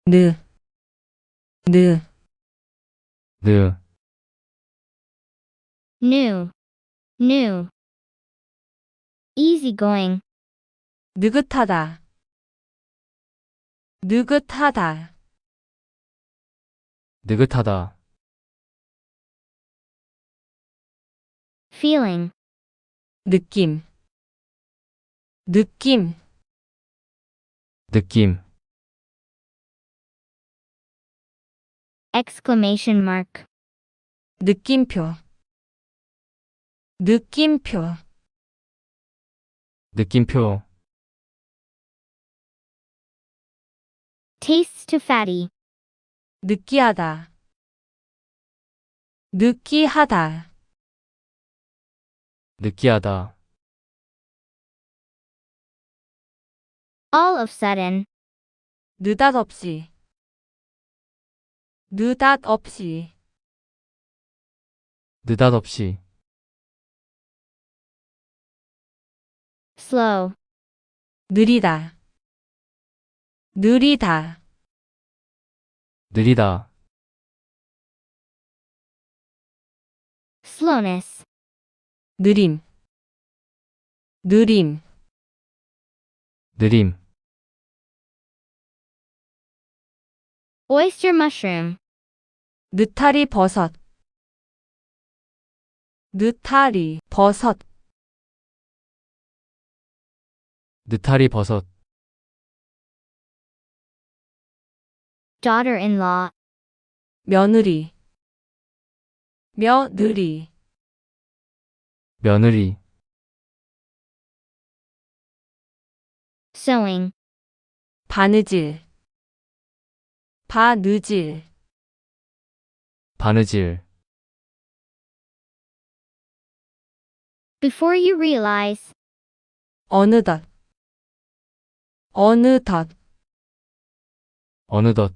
느, 느, 느, new, new. Easygoing, 느긋하다, 느긋하다, 느긋하다, feeling, 느낌, 느낌, 느낌, exclamation mark, 느낌표, 느낌표, 느낌표, tastes too fatty, 느끼하다, 느끼하다, 느끼하다, all of sudden, 느닷없이, 느닷없이, 느닷없이, slow, 느리다, 느리다, 느리다, slowness, 느림, 느림, 느림, oyster mushroom, 느타리 버섯, 느타리 버섯, 느타리 버섯, daughter-in-law, 며느리, 며느리, 며느리, sewing, 바느질, 바느질, 바느질, before you realize, 어느덧, 어느덧, 어느덧,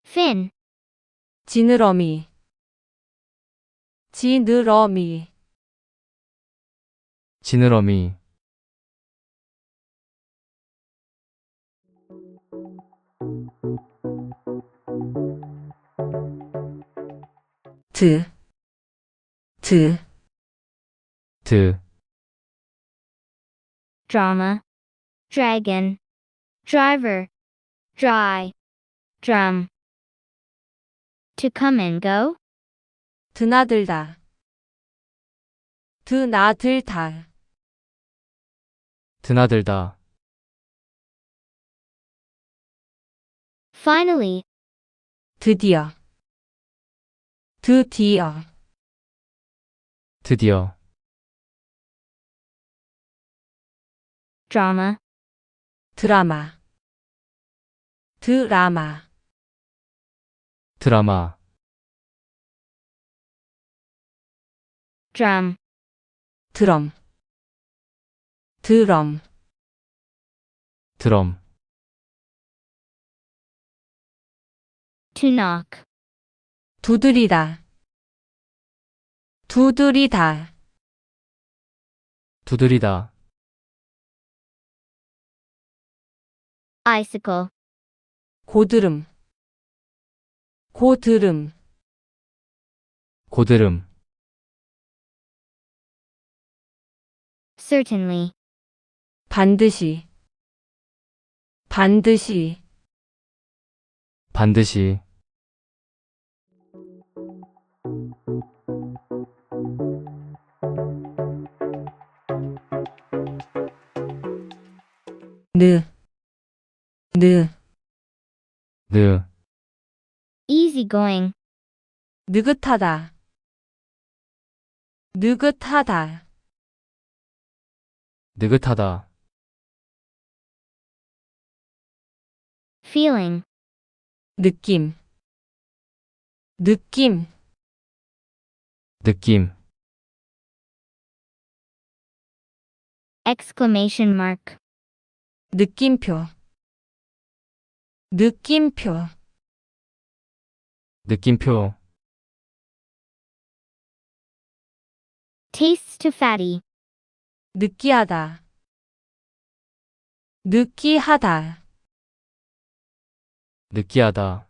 fin, 지느러미, 지느러미, 지느러미, 드, 드, 드, drama, dragon, driver, dry, drum. To come and go, 드나들다, 드나들다, 드나들다, finally, 드디어, 드디어, 드디어, drama, 드라마, 드라마, 드라마, drum, 드럼, 드럼, 드럼, to knock, 두드리다, 두드리다, 두드리다, icicle, 고드름, 고드름, 고드름, certainly, 반드시, 반드시, 반드시, 느, 느, 느, easygoing, 느긋하다, 느긋하다, 느긋하다, feeling, 느낌, 느낌, 느낌, exclamation mark, 느낌표, 느낌표, 느낌표, tastes too fatty, 느끼하다, 느끼하다. 느끼하다.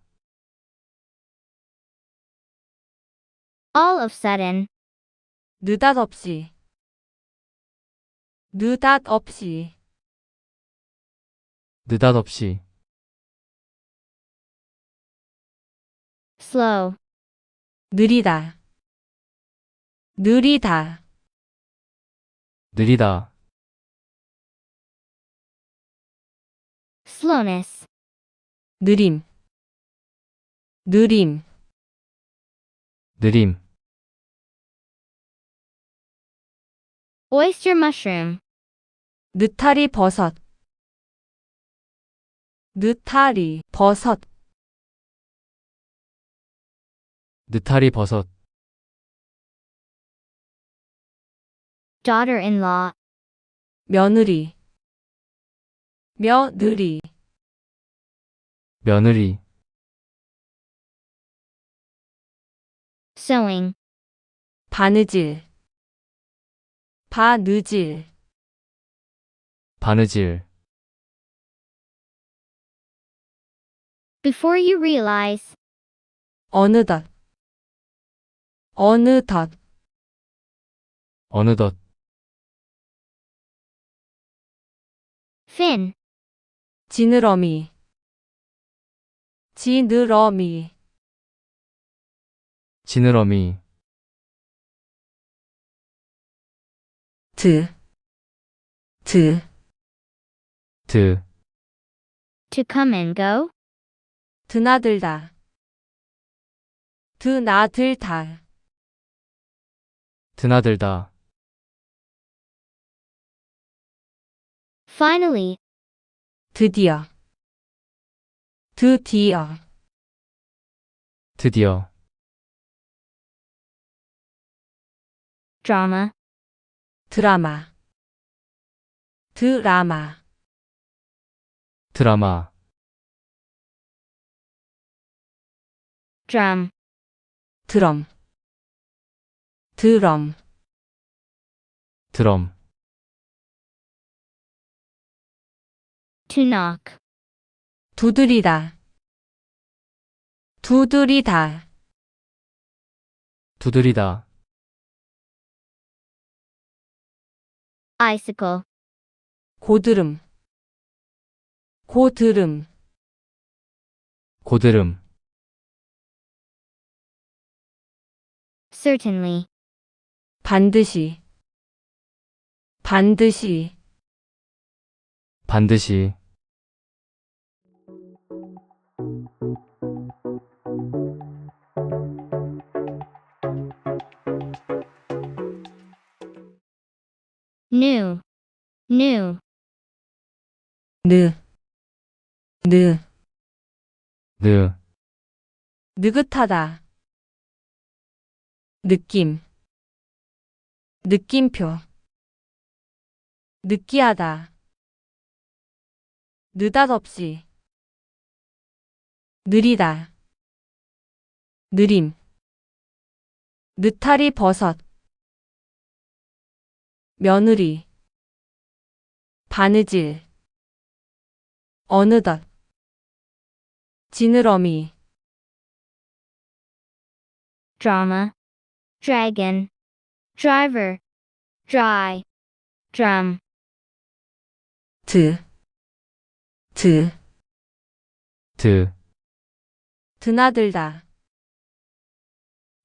All of sudden. 느닷없이. 느닷없이. 느닷없이. Slow. 느리다. 느리다. 느리다. Slowness. 느림. 느림. 느림. Oyster mushroom. 느타리 버섯. 느타리 버섯. 느타리 버섯. Daughter-in-law. 며느리. 며느리. 며느리. Sewing. 바느질. 바느질. 바느질. Before you realize. 어느덧. 어느덧. 어느덧. Fin. 지느러미. 지느러미. 지느러미. 드. 드. 드. To come and go. 드나들다. 드나들다. 드나들다. Finally. 드디어. 드디어. 드디어. Drama. 드라마. 드라마. 드라마. Drum. 드럼. 드럼. 드럼. To knock. 두드리다. 두드리다. 두드리다. Icicle. 고드름. 고드름. 고드름. Certainly. 반드시. 반드시. 반드시. New. New. 느. 느. 느. 느긋하다. 느낌. 느낌표. 느끼하다. 느닷없이. 느리다. 느림. 느타리 버섯. 며느리. 바느질. 어느덧. 지느러미. Drama. Dragon. Driver. Dry. Drum. 드. 드. 드. 드나들다.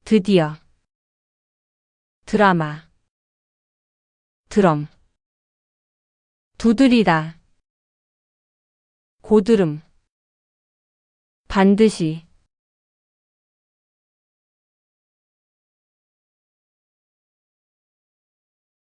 드디어. 드라마. 드럼. 두드리다. 고드름. 반드시.